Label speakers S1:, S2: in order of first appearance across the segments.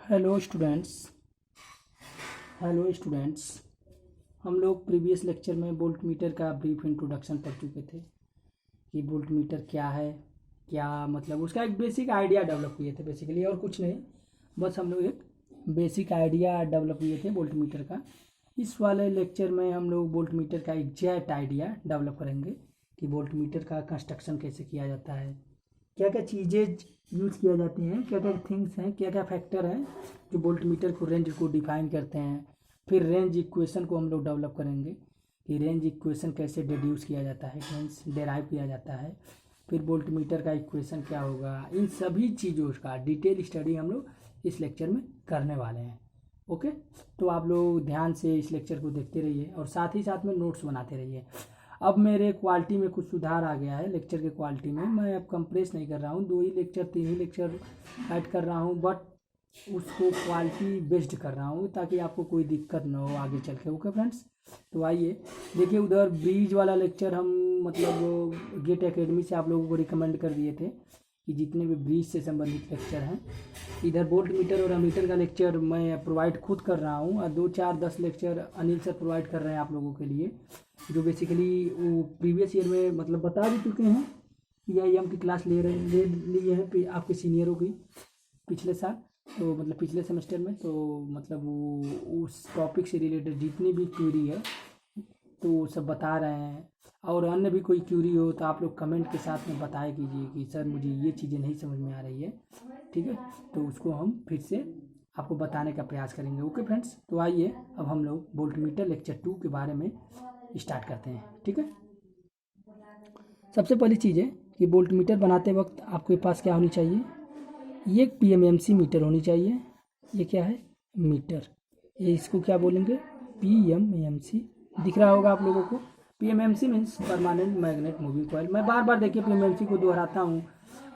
S1: Hello students. हम लोग previous lecture में वोल्ट मीटर का ब्रीफ इंट्रोडक्शन पढ़ चुके थे कि वोल्ट मीटर क्या है, क्या मतलब उसका एक बेसिक आइडिया डेवलप किए थे बेसिकली, और कुछ नहीं, बस हम लोग एक बेसिक आइडिया डेवलप किए थे वोल्ट मीटर का। इस वाले लेक्चर में हम लोग वोल्ट मीटर का एग्जैक्ट आइडिया डेवलप करेंगे कि वोल्ट मीटर का कंस्ट्रक्शन कैसे किया जाता है, क्या क्या चीज़ें यूज़ किया जाती हैं, क्या क्या थिंग्स हैं, क्या क्या फैक्टर हैं जो वोल्ट मीटर को रेंज को डिफाइन करते हैं। फिर रेंज इक्वेशन को हम लोग डेवलप करेंगे कि रेंज इक्वेशन कैसे डिड्यूस किया जाता है, मीन्स डेराइव किया जाता है। फिर वोल्ट मीटर का इक्वेशन क्या होगा, इन सभी चीज़ों का डिटेल स्टडी हम लोग इस लेक्चर में करने वाले हैं। ओके, तो आप लोग ध्यान से इस लेक्चर को देखते रहिए और साथ ही साथ में नोट्स बनाते रहिए। अब मेरे क्वालिटी में कुछ सुधार आ गया है, लेक्चर के क्वालिटी में मैं अब कंप्रेस नहीं कर रहा हूँ, 2 ही लेक्चर 3 ही लेक्चर ऐड कर रहा हूँ, बट उसको क्वालिटी बेस्ड कर रहा हूँ ताकि आपको कोई दिक्कत ना हो आगे चल के। ओके फ्रेंड्स, तो आइए देखिए, उधर ब्रिज वाला लेक्चर हम मतलब गेट एकेडमी से आप लोगों को रिकमेंड कर दिए थे कि जितने भी ब्रिज से संबंधित लेक्चर हैं, इधर वोल्ट मीटर और अमीटर का लेक्चर मैं प्रोवाइड खुद कर रहा हूँ और 2 4 10 लेक्चर अनिल सर प्रोवाइड कर रहे हैं आप लोगों के लिए, जो बेसिकली वो प्रीवियस ईयर में मतलब बता भी चुके हैं। EIM की क्लास ले लिए हैं आपके सीनियरों की पिछले साल, तो मतलब पिछले सेमेस्टर में, तो मतलब वो उस टॉपिक से रिलेटेड जितनी भी क्वेरी है तो वो सब बता रहे हैं। और अन्य भी कोई क्यूरी हो तो आप लोग कमेंट के साथ में बताया कीजिए कि सर मुझे ये चीज़ें नहीं समझ में आ रही है, ठीक है, तो उसको हम फिर से आपको बताने का प्रयास करेंगे। ओके फ्रेंड्स, तो आइए अब हम लोग वोल्ट मीटर लेक्चर 2 के बारे में स्टार्ट करते हैं। ठीक है, सबसे पहली चीज़ है कि वोल्ट मीटर बनाते वक्त आपके पास क्या होनी चाहिए, ये एक PMMC मीटर होनी चाहिए। ये क्या है, मीटर, ये इसको क्या बोलेंगे, PMMC। दिख रहा होगा आप लोगों को, PMMC means permanent magnet moving coil. मैं बार बार देखिए PMMC को दोहराता हूँ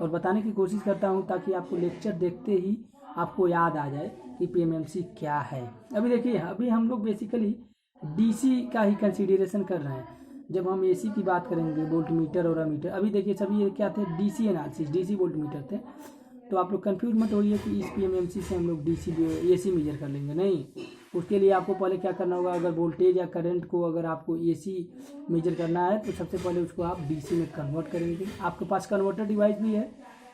S1: और बताने की कोशिश करता हूँ ताकि आपको लेक्चर देखते ही आपको याद आ जाए कि PMMC क्या है। अभी देखिए, अभी हम लोग बेसिकली DC का ही कंसिडरेशन कर रहे हैं। जब हम AC की बात करेंगे, वोल्ट मीटर और अमीटर, अभी देखिए सभी ये क्या थे, DC analysis, DC volt meter थे। तो आप लोग कंफ्यूज मत होइए कि इस PMMC से हम लोग AC मेजर कर लेंगे, नहीं। उसके लिए आपको पहले क्या करना होगा, अगर वोल्टेज या करंट को अगर आपको AC मेजर करना है तो सबसे पहले उसको आप DC में कन्वर्ट करेंगे। आपके पास कन्वर्टर डिवाइस भी है,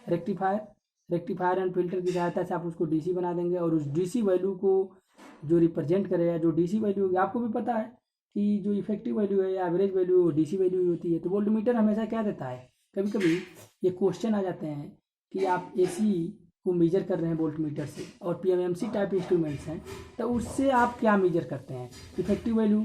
S1: रेक्टिफायर एंड फिल्टर की सहायता से आप उसको DC बना देंगे और उस DC वैल्यू को जो रिप्रेजेंट करेगा, जो DC वैल्यू होगी, आपको भी पता है कि जो इफेक्टिव वैल्यू है या एवरेज वैल्यू वो DC वैल्यू ही होती है। तो वोल्ट मीटर हमेशा क्या देता है, कभी कभी ये क्वेश्चन आ जाते हैं कि आप AC को मेजर कर रहे हैं वोल्ट मीटर से और PMMC टाइप इंस्ट्रूमेंट्स हैं, तो उससे आप क्या मेजर करते हैं, इफेक्टिव वैल्यू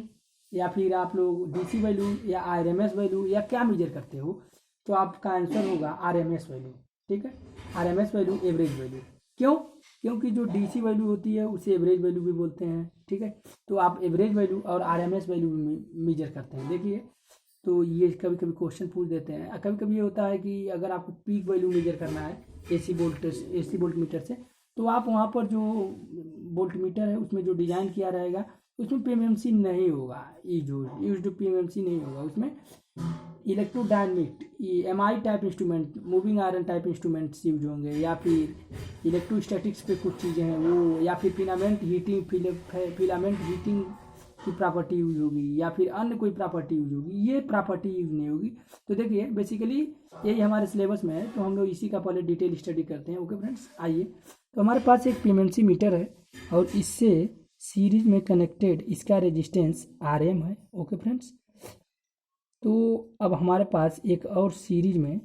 S1: या फिर आप लोग DC वैल्यू या RMS वैल्यू या क्या मेजर करते हो, तो आपका आंसर होगा RMS वैल्यू। ठीक है, RMS वैल्यू, एवरेज वैल्यू। क्यों, क्योंकि जो DC वैल्यू होती है उसे एवरेज वैल्यू भी बोलते हैं। ठीक है, तो आप एवरेज वैल्यू और RMS वैल्यू मेजर करते हैं। देखिए, तो ये कभी कभी क्वेश्चन पूछ देते हैं। कभी कभी ये होता है कि अगर आपको पीक वैल्यू मेजर करना है AC वोल्ट मीटर से, तो आप वहाँ पर जो वोल्ट मीटर है उसमें जो डिज़ाइन किया रहेगा उसमें PMMC नहीं होगा, यूज्ड PMMC नहीं होगा उसमें। Electrodynamic MI type instrument, moving iron type instruments use होंगे, या फिर इलेक्ट्रोस्टैटिक्स पे कुछ चीज़ें हैं वो, या फिर फिलामेंट हीटिंग की प्रॉपर्टी यूज होगी, या फिर अन्य कोई प्रॉपर्टी यूज होगी, ये प्रॉपर्टी यूज नहीं होगी। तो देखिए बेसिकली यही हमारे सिलेबस में है, तो हम लोग इसी का पहले डिटेल स्टडी करते हैं। ओके फ्रेंड्स, आइए, तो हमारे पास एक PMMC मीटर है और इससे सीरीज में कनेक्टेड इसका रेजिस्टेंस RM है। ओके फ्रेंड्स, तो अब हमारे पास एक और सीरीज में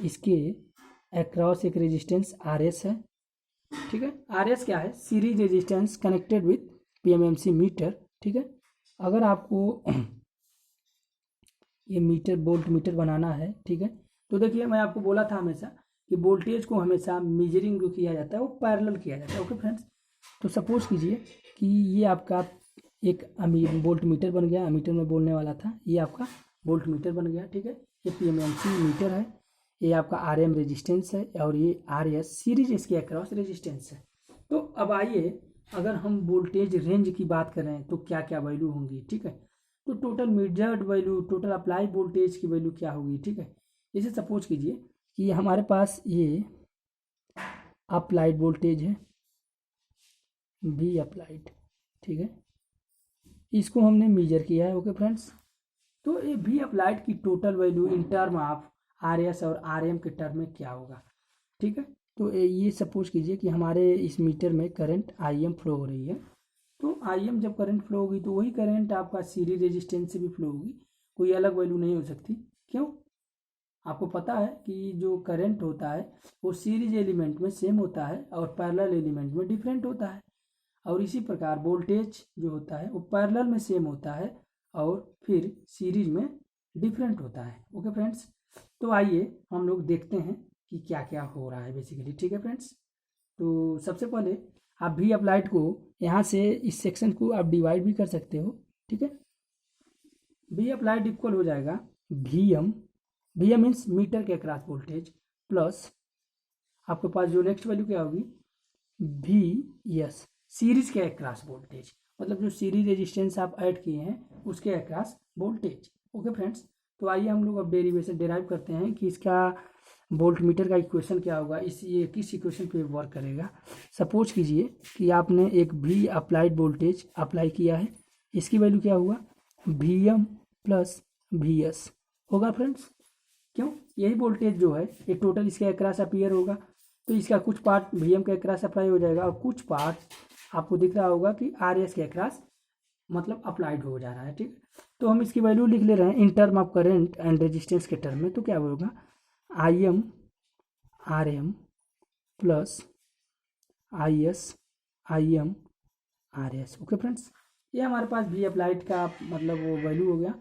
S1: इसके अक्रॉस एक रेजिस्टेंस RS है। ठीक है, RS क्या है, series resistance connected with PMMC meter. ठीक है, अगर आपको ये मीटर वोल्ट मीटर बनाना है, ठीक है, तो देखिए मैं आपको बोला था हमेशा कि वोल्टेज को हमेशा मेजरिंग जो किया जाता है वो पैरेलल किया जाता है। ओके फ्रेंड्स, तो सपोज कीजिए कि ये आपका एक वोल्ट मीटर बन गया, अमीटर में बोलने वाला था, ये आपका वोल्ट मीटर बन गया। ठीक है, ये PMMC मीटर है, ये आपका RM रेजिस्टेंस है और ये RS सीरीज इसके अक्रॉस रेजिस्टेंस है। तो अब आइए, अगर हम वोल्टेज रेंज की बात करें तो क्या क्या वैल्यू होंगी। ठीक है, तो total measured value, total apply voltage की वैल्यू क्या होगी। ठीक है, जैसे सपोज कीजिए कि हमारे पास ये अप्लाइड वोल्टेज है, भी अप्लाइड, ठीक है, इसको हमने मेजर किया है। ओके फ्रेंड्स, तो ये भी अप्लाइड की total value in term of R S और आर एम के टर्म में क्या होगा, ठीक है। तो ये सपोज कीजिए कि हमारे इस मीटर में करंट आई एम फ्लो हो रही है, तो आई एम जब करंट फ्लो होगी तो वही करंट आपका सीरीज रेजिस्टेंस से भी फ्लो होगी, कोई अलग वैल्यू नहीं हो सकती। क्यों? आपको पता है कि जो करंट होता है वो सीरीज एलिमेंट में सेम होता है और पैरेलल एलिमेंट में डिफरेंट होता है, और इसी प्रकार वोल्टेज जो होता है वो पैरेलल में सेम होता है और फिर सीरीज में डिफरेंट होता है। ओके फ्रेंड्स, तो आइए हम लोग देखते हैं कि क्या क्या हो रहा है बेसिकली, ठीक है फ्रेंड्स। तो सबसे पहले आप भी अप्लाइड को यहाँ से इस सेक्शन को आप डिवाइड भी कर सकते हो, ठीक है। भी अप्लाइड इक्वल हो जाएगा वी एम मीन्स मीटर के अक्रॉस वोल्टेज, प्लस आपके पास जो नेक्स्ट वैल्यू क्या होगी वी एस सीरीज के अक्रॉस वोल्टेज, मतलब जो सीरीज रेजिस्टेंस आप ऐड किए हैं उसके अक्रॉस वोल्टेज। ओके फ्रेंड्स, तो आइए हम लोग अब डेरिवेशन डिराइव करते हैं कि इसका वोल्ट मीटर का इक्वेशन क्या होगा, ये किस इक्वेशन पे वर्क करेगा। सपोज कीजिए कि आपने एक भी अप्लाइड वोल्टेज अप्लाई किया है, इसकी वैल्यू क्या हुआ V M plus V S होगा फ्रेंड्स। क्यों? यही वोल्टेज जो है ये टोटल इसके अक्रॉस अपीयर होगा, तो इसका कुछ पार्ट वी एम के अक्रॉस अप्लाई हो जाएगा और कुछ पार्ट आपको दिख रहा होगा कि आर एस के अक्रॉस मतलब अप्लाइड हो जा रहा है, ठीक। तो हम इसकी वैल्यू लिख ले रहे हैं in term of current and resistance के टर्म में, तो क्या होगा I M R M plus I M R S. Okay friends, ये हमारे पास भी अप्लाइड का मतलब वो वैल्यू हो गया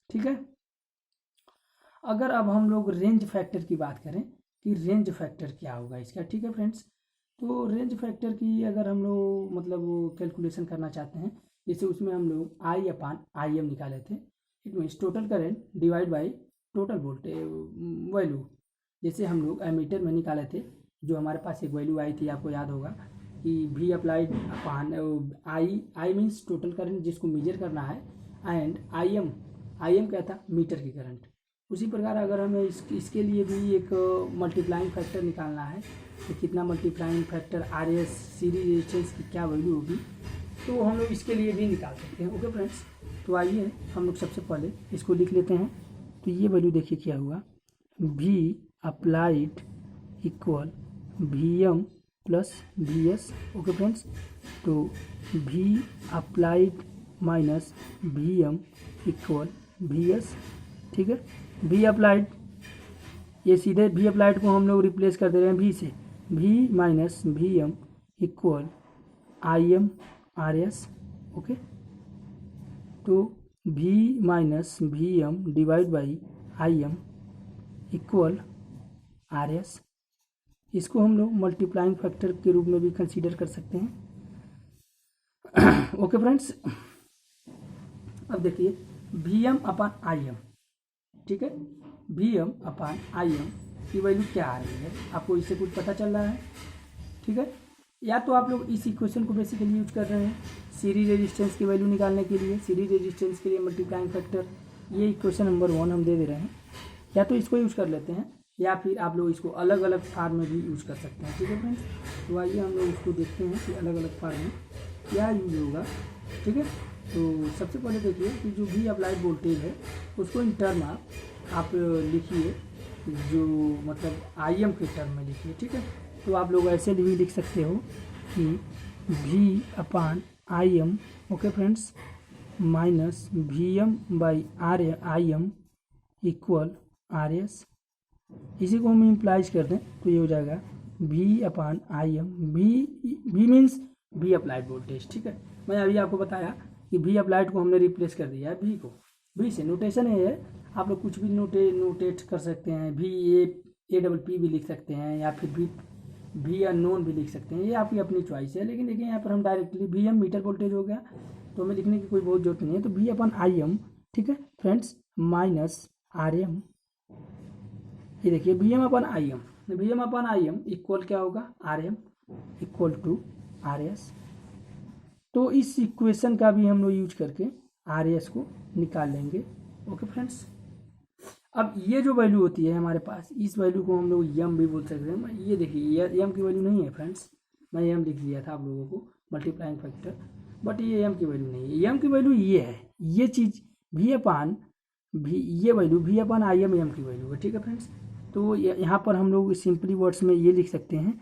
S1: ठीक है। अगर अब हम लोग रेंज फैक्टर की बात करें कि रेंज फैक्टर क्या होगा इसका, ठीक है फ्रेंड्स, तो रेंज फैक्टर की अगर हम लोग मतलब वो कैलकुलेशन करना चाहते हैं, जैसे उसमें हम लोग आई अपान आई एम निकाले थे, it means total current divide by total voltage value. जैसे हम लोग एमीटर में निकाले थे, जो हमारे पास एक वैल्यू आई थी, आपको याद होगा कि भी applied upon I means total current जिसको मेजर करना है, एंड आई एम क्या था मीटर की करंट। उसी प्रकार अगर हमें इसके लिए भी एक मल्टीप्लाइंग फैक्टर निकालना है, तो कितना multiplying factor R S series resistance की क्या वैल्यू होगी, तो हम लोग इसके लिए भी निकाल सकते हैं। ओके फ्रेंड्स, तो आइए हम लोग सबसे पहले इसको लिख लेते हैं। तो ये वैल्यू देखिए क्या हुआ V applied equal V M plus V S. Okay friends, तो V applied minus V M equal V S, ठीक है। भी अप्लाइड, ये सीधे भी अप्लाइड को हम लोग रिप्लेस कर दे रहे हैं भी से, V minus V M equal I M R S. Okay, तो V minus V M divide by I M equal R S. इसको हम लोग मल्टीप्लाइंग फैक्टर के रूप में भी कंसीडर कर सकते हैं। ओके फ्रेंड्स, अब देखिए V M upon I M, ठीक है, V M upon I M की वैल्यू क्या आ रही है, आपको इससे कुछ पता चल रहा है, ठीक है। या तो आप लोग इस इक्वेशन को बेसिकली यूज कर रहे हैं सीरीज रेजिस्टेंस की वैल्यू निकालने के लिए, सीरीज रेजिस्टेंस के लिए मल्टीप्लाइंग फैक्टर, ये इक्वेशन नंबर 1 हम दे रहे हैं, या तो इसको यूज कर लेते हैं या फिर आप लोग इसको अलग अलग फार्म में भी यूज कर सकते हैं, ठीक है फ्रेंड्स। तो आइए हम लोग इसको देखते हैं कि अलग अलग फार्म में क्या यूज होगा, ठीक है। तो सबसे पहले देखिए कि जो भी अप्लाइड वोल्टेज है उसको इन टर्म आप लिखिए, जो मतलब आई एम के टर्म में लिखिए, ठीक है। तो आप लोग ऐसे भी लिख सकते हो कि भी upon I M, okay friends, minus V M by R I M equal R S. इसी को हम इम्प्लाइज कर दें तो ये हो जाएगा V upon I M, V means V applied voltage, ठीक है। मैं अभी आपको बताया कि वी अप्लाइड को हमने रिप्लेस कर दिया है वी को, वी से नोटेशन है, आप लोग कुछ भी नोटेट कर सकते हैं, वी ए डबल पी भी लिख सकते हैं या फिर वी अननोन भी लिख सकते हैं, ये आपकी अपनी चॉइस है। लेकिन देखिए यहाँ पर हम directly V M meter voltage हो गया, तो हमें लिखने की कोई बहुत जरूरत नहीं है। तो वी अपन आई एम, ठीक है फ्रेंड्स, माइनस आर एम, ये देखिए V M upon I M, V M upon I M equal क्या होगा R M equal to R S. तो इस इक्वेशन का भी हम लोग यूज करके आर एस को निकाल लेंगे। ओके फ्रेंड्स, अब ये जो वैल्यू होती है हमारे पास, इस वैल्यू को हम लोग यम भी बोल सकते हैं। ये देखिए ये यम की वैल्यू नहीं है फ्रेंड्स, मैं एम लिख दिया था आप लोगों को मल्टीप्लाइंग फैक्टर, बट ये एम की वैल्यू नहीं है। एम की वैल्यू ये है, ये चीज़ वी अपान भी, ये value we upon I M की वैल्यू है। ठीक है फ्रेंड्स, तो यहाँ पर हम लोग सिंपली वर्ड्स में ये लिख सकते हैं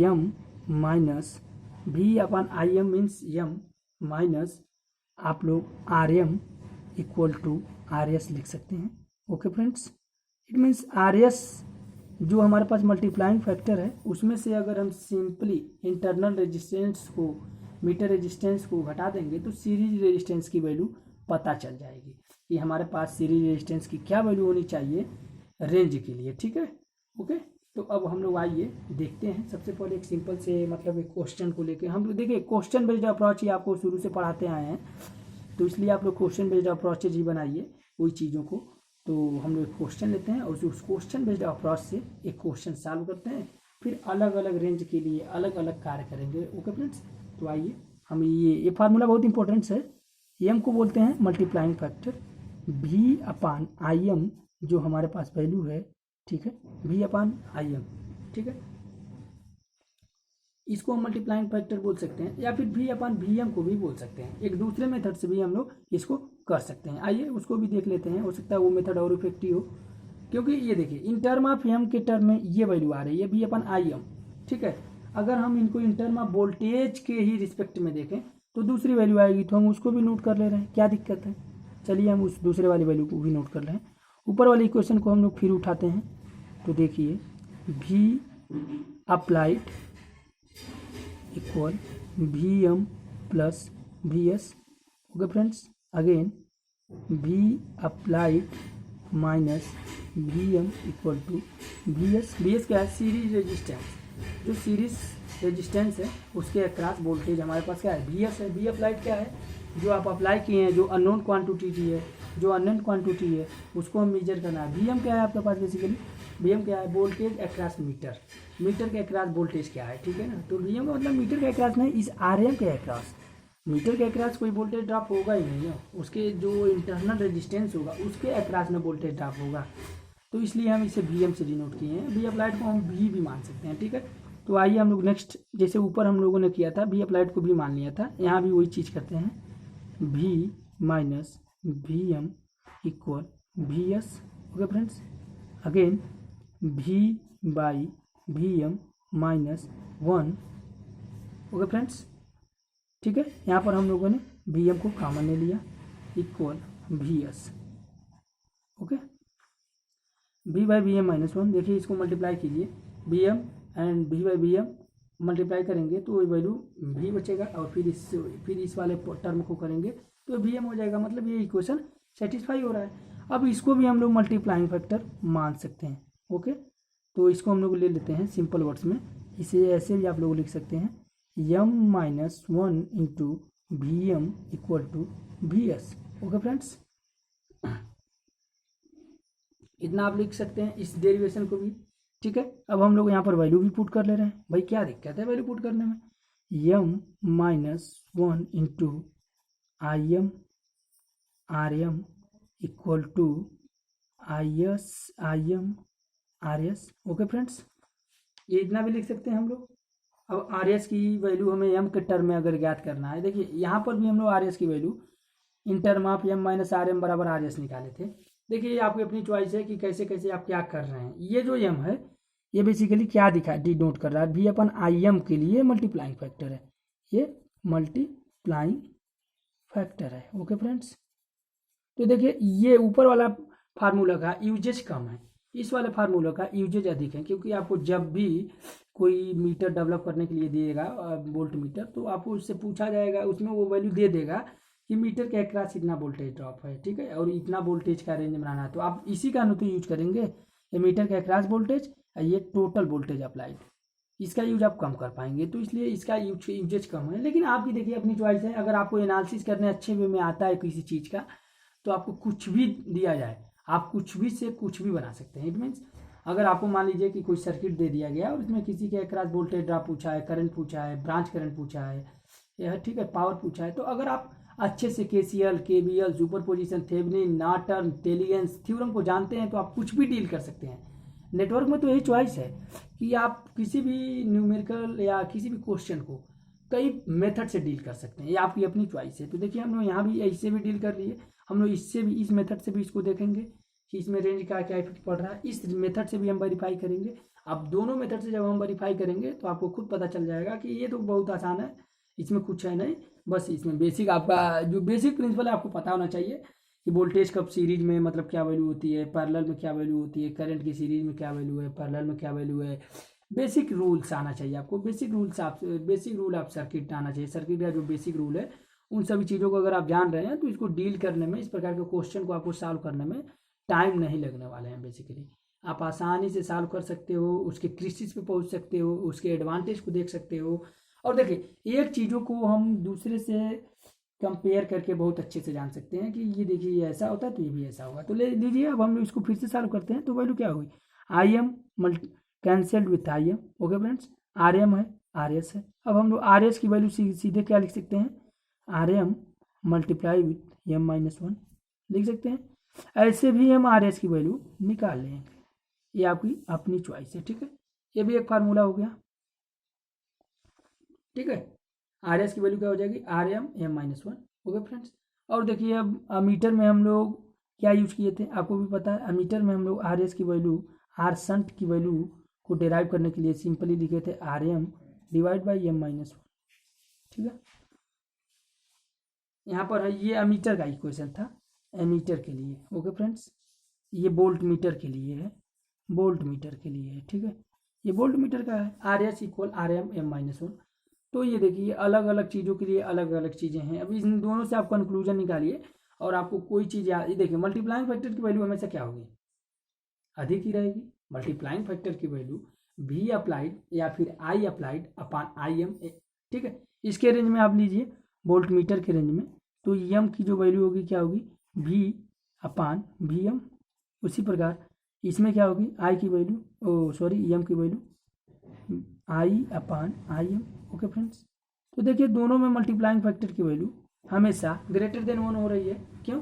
S1: M minus V upon I M means M minus आप लोग R M equal to R S लिख सकते हैं। Okay friends, it means R S जो हमारे पास मल्टीप्लाइंग फैक्टर है उसमें से अगर हम सिंपली इंटरनल रेजिस्टेंस को, मीटर रेजिस्टेंस को घटा देंगे तो सीरीज रेजिस्टेंस की वैल्यू पता चल जाएगी कि हमारे पास सीरीज रेजिस्टेंस की क्या वैल्यू होनी चाहिए रेंज के लिए। ठीक है, ओके। तो अब हम लोग आइए देखते हैं। सबसे पहले एक सिंपल से मतलब एक क्वेश्चन को लेके हम लोग देखिए, क्वेश्चन बेस्ड अप्रोच ही आपको शुरू से पढ़ाते आए हैं, तो इसलिए आप लोग क्वेश्चन बेस्ड अप्रोचेज ही बनाइए वही चीज़ों को। तो हम लोग क्वेश्चन लेते हैं और उस क्वेश्चन बेस्ड अप्रोच से एक क्वेश्चन सॉल्व करते हैं, फिर अलग अलग रेंज के लिए अलग अलग कार्य करेंगे। ओके फ्रेंड्स, तो आइए हम ये फार्मूला बहुत इंपॉर्टेंट है। एम को बोलते हैं multiplying factor, we upon I M जो हमारे पास वैल्यू है। ठीक है, वी अपान आई एम। ठीक है, इसको हम मल्टीप्लाइंग फैक्टर बोल सकते हैं या फिर वी अपान वी एम को भी बोल सकते हैं। एक दूसरे मेथड से भी हम लोग इसको कर सकते हैं। आइए उसको भी देख लेते हैं, हो सकता है वो मेथड और इफेक्टिव हो, क्योंकि ये देखिए इन टर्म ऑफ एम के टर्म में ये वैल्यू आ रही है वी अपान आई एम। ठीक है, अगर हम इनको इन टर्म ऑफ वोल्टेज के ही रिस्पेक्ट में देखें तो दूसरी वैल्यू आएगी, तो हम उसको भी नोट कर ले रहे हैं, क्या दिक्कत है। चलिए हम उस दूसरे वाली वैल्यू को भी नोट कर रहे हैं। ऊपर वाली इक्वेशन को हम लोग फिर उठाते हैं, तो देखिए V applied equal V M plus V S. Okay friends, again V applied minus V M equal to V S. V S क्या है, सीरीज रेजिस्टेंस। जो सीरीज रेजिस्टेंस है उसके अक्रॉस वोल्टेज हमारे पास क्या है, वी एस है। वी अप्लाइड क्या है, जो आप अप्लाई किए हैं, जो अननोन क्वांटिटी है, जो अननोन क्वांटिटी है उसको हम मेजर करना है। वी एम क्या है आपके पास, बेसिकली वी एम क्या है, वोल्टेज अक्रॉस मीटर। मीटर के अक्रॉस वोल्टेज क्या है, ठीक है ना। तो वी एम का मतलब मीटर के अक्रॉस नहीं, इस आर एम के अक्रॉस। मीटर के अक्रॉस कोई वोल्टेज ड्रॉप होगा ही नहीं है, उसके जो इंटरनल रेजिस्टेंस होगा उसके अक्रॉस में वोल्टेज ड्रॉप होगा, तो इसलिए हम इसे वी एम से डिनोट किए हैं। वी अप्लाइड को हम वी भी मान सकते हैं। ठीक है, तो आइए हम लोग नेक्स्ट, जैसे ऊपर हम लोगों ने किया था वी अप्लाइड को भी मान लिया था, यहाँ भी वही चीज़ करते हैं, V minus V M equal V S. Okay friends, again V by V M minus 1। Okay friends, ठीक है, यहाँ पर हम लोगों ने वी एम को कॉमन ले लिया equal V S. Okay, V by V M minus 1। देखिए इसको मल्टीप्लाई कीजिए, V M and V by V M multiply करेंगे तो वैल्यू वी बचेगा, और फिर इस वाले टर्म को करेंगे तो वी एम हो जाएगा। मतलब ये इक्वेशन सेटिस्फाई हो रहा है। अब इसको भी हम लोग मल्टीप्लाइंग फैक्टर मान सकते हैं। ओके, तो इसको हम लोग ले लेते हैं सिंपल वर्ड्स में, इसे ऐसे भी आप लोग लिख सकते हैं, M minus 1 into V M equal to V S. Okay friends, इतना आप लिख सकते हैं इस डेरिवेशन को भी। ठीक है, अब हम लोग यहाँ पर वैल्यू भी पुट कर ले रहे हैं। भाई क्या दिक्कत है वैल्यू पुट करने में, M minus 1 into I M R M equal to I M R S. Okay friends, ये इतना भी लिख सकते हैं हम लोग। अब आर एस की वैल्यू हमें एम के टर्म में अगर ज्ञात करना है, देखिए यहाँ पर भी हम लोग आर एस की value in term of M minus R M बराबर आर एस निकाले थे। देखिए ये आपकी अपनी चॉइस है कि कैसे कैसे आप क्या कर रहे हैं। ये जो एम है ये बेसिकली क्या डिनोट कर रहा है, वी अपन आई एम के लिए मल्टीप्लाइंग फैक्टर है, ये मल्टीप्लाइंग फैक्टर है। ओके फ्रेंड्स, तो देखिए ये ऊपर वाला फार्मूला का यूजेज कम है, इस वाले फार्मूला का यूजेज अधिक है, क्योंकि आपको जब भी कोई मीटर डेवलप करने के लिए दिएगा वोल्ट मीटर, तो आपको उससे पूछा जाएगा, उसमें वो वैल्यू दे देगा कि मीटर के अक्रॉस इतना वोल्टेज ड्रॉप है। ठीक है, और इतना वोल्टेज का रेंज बनाना है, तो आप इसी का अनुपात यूज करेंगे, ये मीटर के अक्रॉस वोल्टेज, ये टोटल वोल्टेज अप्लाइड, इसका यूज आप कम कर पाएंगे, तो इसलिए इसका यूजेज कम है। लेकिन आपकी देखिए अपनी चॉइस है, अगर आपको एनालिसिस करने अच्छे वे में आता है किसी चीज़ का, तो आपको कुछ भी दिया जाए आप कुछ भी से कुछ भी बना सकते हैं। इट मीन्स अगर आपको मान लीजिए कि कोई सर्किट दे दिया गया और उसमें किसी के अक्रॉस वोल्टेज ड्रॉप पूछा है, करंट पूछा है, ब्रांच करंट पूछा है, यह ठीक है, पावर पूछा है, तो अगर आप अच्छे से KCL, KVL, superposition, Thevenin, Norton, Tellegen's theorem को जानते हैं तो आप कुछ भी डील कर सकते हैं। नेटवर्क में तो यही चॉइस है कि आप किसी भी न्यूमेरिकल या किसी भी क्वेश्चन को कई मेथड से डील कर सकते हैं, ये आपकी अपनी चॉइस है। तो देखिए हम लोग यहाँ भी इससे भी डील कर लिए, हम लोग इससे भी, इस मेथड से भी इसको देखेंगे कि इसमें रेंज का क्या इफेक्ट पड़ रहा है, इस मेथड से भी हम वेरीफाई करेंगे। अब दोनों मेथड से जब हम वेरीफाई करेंगे तो आपको खुद पता चल जाएगा कि ये तो बहुत आसान है, इसमें कुछ है नहीं, बस इसमें बेसिक आपका जो बेसिक प्रिंसिपल है आपको पता होना चाहिए कि वोल्टेज कब सीरीज में मतलब क्या वैल्यू होती है, पैरेलल में क्या वैल्यू होती है, करंट की सीरीज में क्या वैल्यू है, पैरेलल में क्या वैल्यू है। बेसिक रूल्स आना चाहिए आपको, बेसिक रूल आप सर्किट आना चाहिए, सर्किट का जो बेसिक रूल है उन सभी चीज़ों को अगर आप जान रहे हैं तो इसको डील करने में, इस प्रकार के क्वेश्चन को आपको सॉल्व करने में टाइम नहीं लगने वाले हैं। बेसिकली आप आसानी से सॉल्व कर सकते हो, उसके क्रिसिस पे पहुंच सकते हो, उसके एडवांटेज को देख सकते हो। और देखिए एक चीज़ों को हम दूसरे से कंपेयर करके बहुत अच्छे से जान सकते हैं कि ये देखिए ये ऐसा होता है तो ये भी ऐसा होगा। तो ले लीजिए अब हम इसको फिर से सॉल्व करते हैं। तो वैल्यू क्या होगी, I M multi cancelled with I M, okay friends, R M है, आर एस है। अब हम लोग आर एस की वैल्यू सीधे क्या लिख सकते हैं, R M multiply with M minus one लिख सकते हैं। ऐसे भी हम आर एस की वैल्यू निकाल लेंगे, ये आपकी अपनी चॉइस है, ठीक है। ये भी एक फार्मूला हो गया, ठीक है। आर एस की वैल्यू क्या हो जाएगी, R M M minus one, okay friends. और देखिए अब अमीटर में हम लोग क्या यूज किए थे, आपको भी पता है। अमीटर में हम लोग आर एस की वैल्यू, आर शंट की वैल्यू को डिराइव करने के लिए सिंपली लिखे थे R M divide by M minus one, ठीक है। यहाँ पर है ये अमीटर का इक्वेशन था, एमीटर के लिए, ओके फ्रेंड्स। ये वोल्ट मीटर के लिए है, वोल्ट मीटर के लिए है, ठीक है। ये वोल्ट मीटर का है, R S equal R M M minus one. तो ये देखिए अलग अलग चीज़ों के लिए अलग अलग चीज़ें हैं। अब इन दोनों से आप कंक्लूजन निकालिए और आपको कोई चीज़ याद, ये देखिए मल्टीप्लाइंग फैक्टर की वैल्यू हमेशा क्या होगी, अधिक ही रहेगी। मल्टीप्लाइंग फैक्टर की वैल्यू वी अप्लाइड या फिर I applied upon I M, ठीक है। इसके रेंज में आप लीजिए वोल्ट मीटर के रेंज में, तो एम की जो वैल्यू होगी क्या होगी, वी अपान वी एम। उसी प्रकार इसमें क्या होगी, आई की वैल्यू, ओ सॉरी एम की value I upon I M, okay friends. तो देखिए दोनों में मल्टीप्लाइंग फैक्टर की वैल्यू हमेशा ग्रेटर देन वन हो रही है, क्यों,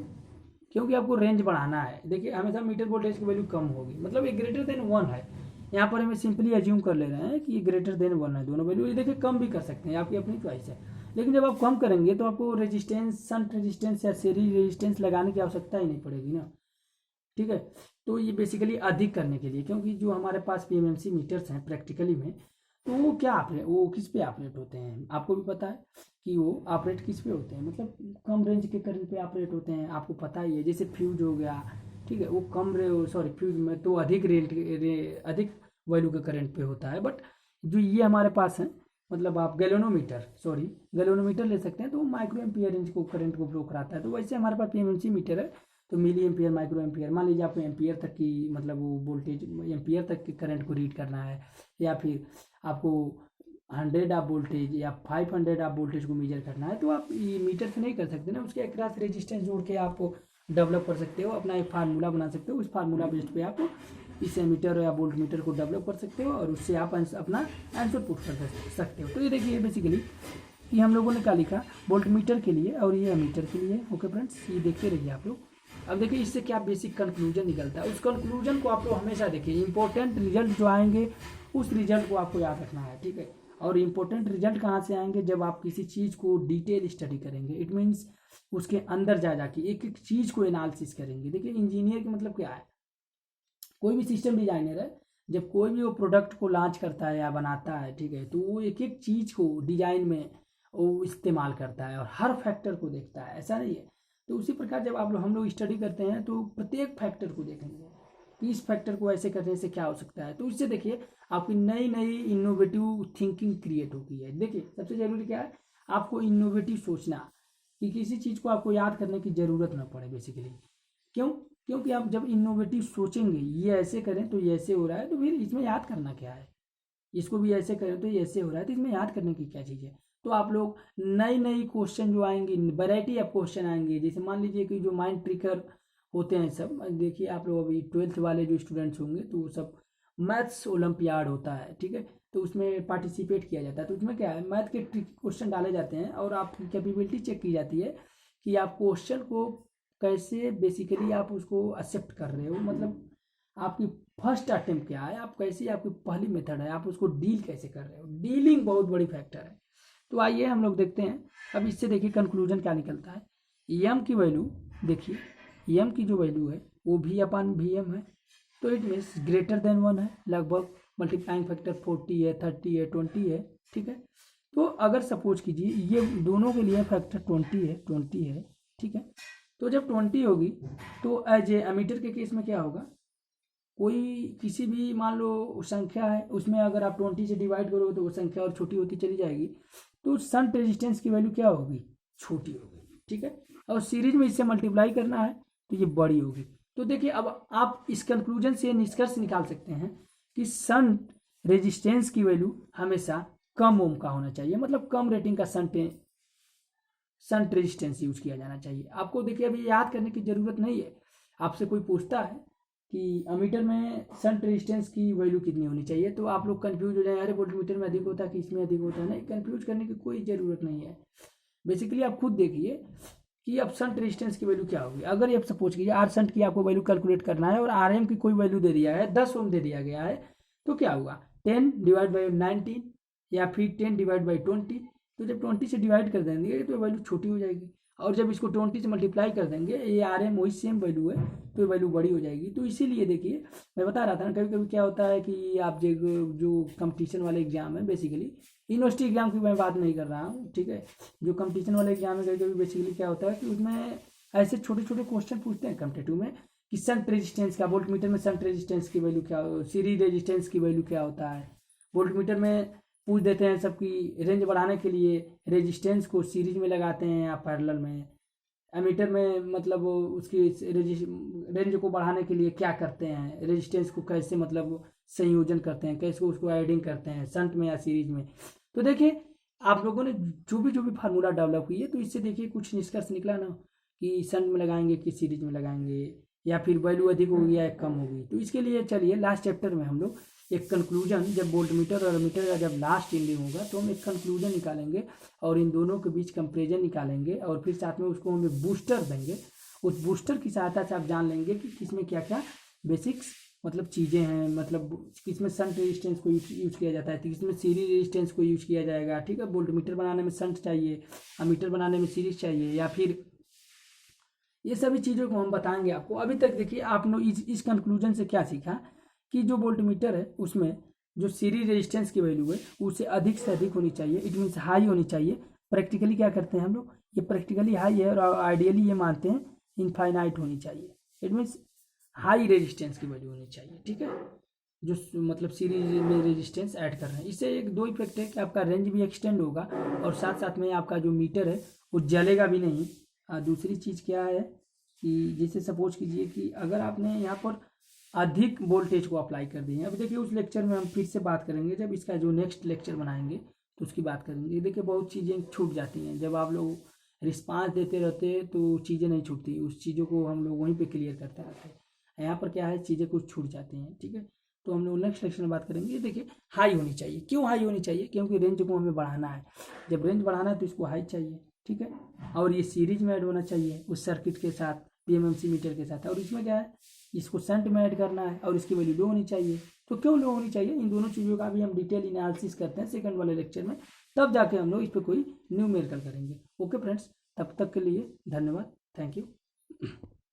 S1: क्योंकि आपको रेंज बढ़ाना है। देखिए हमेशा मीटर वोल्टेज की वैल्यू कम होगी, मतलब ये ग्रेटर देन वन है। यहाँ पर हमें सिंपली एज्यूम कर ले रहे हैं कि ये ग्रेटर देन वन है दोनों वैल्यू। ये देखिए कम भी कर सकते हैं, आपकी अपनी चॉइस है। लेकिन जब आप कम करेंगे तो आपको रेजिस्टेंस, शंट रेजिस्टेंस या सीरीज रेजिस्टेंस लगाने की आवश्यकता ही नहीं पड़ेगी ना, ठीक है। तो ये बेसिकली अधिक करने के लिए, क्योंकि जो हमारे पास पीएमएमसी मीटर्स हैं प्रैक्टिकली में, तो वो क्या ऑपरेट, वो किस पे ऑपरेट होते हैं, आपको भी पता है कि वो ऑपरेट किस पे होते हैं, मतलब कम रेंज के करंट पे ऑपरेट होते हैं, आपको पता ही है। जैसे फ्यूज हो गया, ठीक है, वो कम सॉरी फ्यूज में तो अधिक अधिक वैल्यू के करंट पे होता है। बट जो ये हमारे पास है, मतलब आप गैलोनोमीटर ले सकते हैं, तो वो माइक्रो एम्पियर रेंज को करंट को फ्लो कराता है। तो वैसे हमारे पास पीएमएमसी मीटर है, तो मिली एम्पियर, माइक्रो एम्पियर, मान लीजिए आपको एम्पियर तक की, मतलब वो वोल्टेज एम्पियर तक के करंट को रीड करना है, या फिर आपको 100 आप वोल्टेज या 500 आप वोल्टेज को मेजर करना है, तो आप ये मीटर से नहीं कर सकते ना, उसके अक्रॉस रेजिस्टेंस जोड़ के आप डेवलप कर सकते हो, अपना एक फार्मूला बना सकते हो। उस फार्मूला बेस्ड पे आप इस मीटर या वोल्ट मीटर को डेवलप कर सकते हो और उससे आप अपना आंसर पुट कर सकते हो। तो ये देखिए बेसिकली ये हम लोगों ने क्या लिखा, वोल्ट मीटर के लिए और ये मीटर के लिए, ओके फ्रेंड्स, ये देखते रहिए आप लोग। अब देखिए इससे क्या बेसिक कंक्लूजन निकलता है, उस कंक्लूजन को आप लोग हमेशा देखिए। इंपॉर्टेंट रिजल्ट जो आएंगे उस रिजल्ट को आपको याद रखना है, ठीक है। और इंपॉर्टेंट रिजल्ट कहाँ से आएंगे, जब आप किसी चीज़ को डिटेल स्टडी करेंगे, इट मीन्स उसके अंदर जा जाके एक एक चीज़ को एनालिसिस करेंगे। देखिए इंजीनियर का मतलब क्या है, कोई भी सिस्टम डिजाइनर है, जब कोई भी वो प्रोडक्ट को लॉन्च करता है या बनाता है, ठीक है, तो वो एक एक चीज़ को डिजाइन में वो इस्तेमाल करता है और हर फैक्टर को देखता है, ऐसा नहीं है। तो उसी प्रकार जब हम लोग स्टडी करते हैं तो प्रत्येक फैक्टर को देखेंगे कि इस फैक्टर को ऐसे करने से क्या हो सकता है। तो इससे देखिए आपकी नई नई इनोवेटिव थिंकिंग क्रिएट होती है। देखिए सबसे जरूरी क्या है, आपको इनोवेटिव सोचना, कि किसी चीज़ को आपको याद करने की ज़रूरत ना पड़े बेसिकली। क्यों, क्योंकि आप जब इनोवेटिव सोचेंगे, ये ऐसे करें तो ये ऐसे हो रहा है, तो फिर इसमें याद करना क्या है, इसको भी ऐसे करें तो ये ऐसे हो रहा है, तो इसमें याद करने की क्या चीज़ है। तो आप लोग नई नई क्वेश्चन जो आएंगे, वैरायटी ऑफ क्वेश्चन आएंगे, जैसे मान लीजिए कि जो माइंड ट्रिकर होते हैं सब, देखिए आप लोग अभी 12th वाले जो स्टूडेंट्स होंगे तो वो सब मैथ्स ओलंपियाड होता है, ठीक है, तो उसमें पार्टिसिपेट किया जाता है। तो उसमें क्या है, मैथ के ट्रिक क्वेश्चन डाले जाते हैं और आपकी कैपेबिलिटी चेक की जाती है कि आप क्वेश्चन को कैसे बेसिकली आप उसको एक्सेप्ट कर रहे हो, मतलब आपकी फर्स्ट अटेम्प्ट क्या है, आप कैसी आपकी पहली मेथड है, आप उसको डील कैसे कर रहे हो। डीलिंग बहुत बड़ी फैक्टर है। तो आइए हम लोग देखते हैं। अब इससे देखिए कंक्लूजन क्या निकलता है। एम की वैल्यू देखिए, एम की जो वैल्यू है वो भी अपन वी एम है, तो इट मीन्स ग्रेटर देन 1 है, लगभग मल्टीप्लाइंग फैक्टर 40 है, 30 है, 20 है, ठीक है। तो अगर सपोज कीजिए ये दोनों के लिए फैक्टर 20 है, ठीक है। तो जब 20 होगी तो एज ए एमीटर के केस में क्या होगा, कोई किसी भी मान लो संख्या है, उसमें अगर आप 20 से डिवाइड करोगे तो वो संख्या और छोटी होती चली जाएगी, तो शंट रेजिस्टेंस की वैल्यू क्या होगी, छोटी होगी, ठीक है। और सीरीज में इससे मल्टीप्लाई करना है तो ये बड़ी होगी। तो देखिए अब आप इस कंक्लूजन से निष्कर्ष निकाल सकते हैं कि शंट रेजिस्टेंस की वैल्यू हमेशा कम ओम का होना चाहिए, मतलब कम रेटिंग का शंट रेजिस्टेंस यूज किया जाना चाहिए। आपको देखिए अभी याद करने की जरूरत नहीं है। आपसे कोई पूछता है कि अमीटर में शंट रेजिस्टेंस की वैल्यू कितनी होनी चाहिए, तो आप लोग कंफ्यूज हो जाए, अरे वोल्टमीटर में अधिक होता है कि इसमें अधिक होता है। नहीं, कंफ्यूज करने की कोई ज़रूरत नहीं है। बेसिकली आप खुद देखिए कि अब शंट रेजिस्टेंस की वैल्यू क्या होगी। अगर ये आप सपोज कीजिए आर शंट की आपको वैल्यू कैलकुलेट करना है और आर एम की कोई वैल्यू दे दिया है, 10 ओम दे दिया गया है, तो क्या होगा 10 डिवाइड बाई 19 या फिर 10 डिवाइड बाई 20। तो जब 20 से डिवाइड कर देंगे तो वैल्यू छोटी हो जाएगी, और जब इसको 20 से मल्टीप्लाई कर देंगे, ये आर एम वही सेम वैल्यू है, तो ये वैल्यू बड़ी हो जाएगी। तो इसीलिए देखिए मैं बता रहा था ना, कभी कभी क्या होता है कि आप जो कंपटीशन वाले एग्जाम है, बेसिकली यूनिवर्सिटी एग्जाम की मैं बात नहीं कर रहा हूँ, ठीक है। जो कंपटीशन वाले एग्जाम है कभी कभी बेसिकली क्या होता है कि उसमें ऐसे छोटे छोटे क्वेश्चन पूछते हैं कॉम्पिटेटिव में कि शंट रेजिस्टेंस का, वोल्टमीटर में शंट रेजिस्टेंस की वैल्यू क्या, सीरीज रेजिस्टेंस की वैल्यू क्या होता है। वोल्टमीटर में पूछ देते हैं सबकी रेंज बढ़ाने के लिए रेजिस्टेंस को सीरीज में लगाते हैं या पैरेलल में। एमीटर में मतलब उसकी रेंज को बढ़ाने के लिए क्या करते हैं, रेजिस्टेंस को कैसे मतलब संयोजन करते हैं, कैसे उसको एडिंग करते हैं शंट में या सीरीज में। तो देखिए आप लोगों ने जो भी फार्मूला डेवलप की है, तो इससे देखिए कुछ निष्कर्ष निकला ना कि शंट में लगाएंगे कि सीरीज में लगाएंगे, या फिर वैल्यू अधिक होगी या कम होगी। तो इसके लिए चलिए लास्ट चैप्टर में हम लोग एक कंक्लूजन, जब वोल्टमीटर और एमीटर का जब लास्ट एंडिंग होगा तो हम एक कंक्लूजन निकालेंगे और इन दोनों के बीच कंपेरिजन निकालेंगे, और फिर साथ में उसको हमें बूस्टर देंगे। उस बूस्टर की सहायता से आप जान लेंगे कि किसमें क्या क्या बेसिक्स मतलब चीज़ें हैं, मतलब किसमें शंट रेजिस्टेंस को यूज किया जाता है, किसमें सीरीज रेजिस्टेंस को यूज किया जाएगा, ठीक है। वोल्टमीटर बनाने में शंट चाहिए, एमीटर बनाने में सीरीज चाहिए, या फिर ये सभी चीज़ों को हम बताएंगे आपको। अभी तक देखिए आपने इस कंक्लूजन से क्या सीखा कि जो वोल्टमीटर है उसमें जो सीरीज रेजिस्टेंस की वैल्यू है उससे अधिक होनी चाहिए, इट मीन्स हाई होनी चाहिए। प्रैक्टिकली क्या करते हैं हम लोग, ये प्रैक्टिकली हाई है और आइडियली ये मानते हैं इनफाइनाइट होनी चाहिए, इट मीन्स हाई रेजिस्टेंस की वैल्यू होनी चाहिए, ठीक है। जो मतलब सीरीज में रेजिस्टेंस ऐड कर रहे हैं, इससे एक दो इफेक्ट है कि आपका रेंज भी एक्सटेंड होगा और साथ साथ में आपका जो मीटर है वो जलेगा भी नहीं। दूसरी चीज़ क्या है कि जैसे सपोज कीजिए कि अगर आपने यहाँ पर अधिक वोल्टेज को अप्लाई कर दिए, अभी देखिए उस लेक्चर में हम फिर से बात करेंगे, जब इसका जो नेक्स्ट लेक्चर बनाएंगे तो उसकी बात करेंगे। देखिए बहुत चीज़ें छूट जाती हैं, जब आप लोग रिस्पांस देते रहते हैं तो चीज़ें नहीं छूटती, उस चीज़ों को हम लोग वहीं पे क्लियर करते रहते हैं। यहाँ पर क्या है, चीज़ें कुछ छूट जाती हैं, ठीक है। तो हम लोग नेक्स्ट लेक्चर में बात करेंगे। देखिए हाई होनी चाहिए, क्यों हाई होनी चाहिए, क्योंकि रेंज को हमें बढ़ाना है। जब रेंज बढ़ाना है तो इसको हाई चाहिए, ठीक है। और ये सीरीज में ऐड होना चाहिए उस सर्किट के साथ, पीएमएमसी मीटर के साथ। और इसमें क्या है, इसको शंट में ऐड करना है और इसकी वैल्यू लो होनी चाहिए। तो क्यों लो होनी चाहिए, इन दोनों चीज़ों का भी हम डिटेल एनालिसिस करते हैं सेकंड वाले लेक्चर में, तब जाके हम लोग इस पर कोई न्यूमेरिकल करेंगे। ओके फ्रेंड्स, तब तक के लिए धन्यवाद, थैंक यू।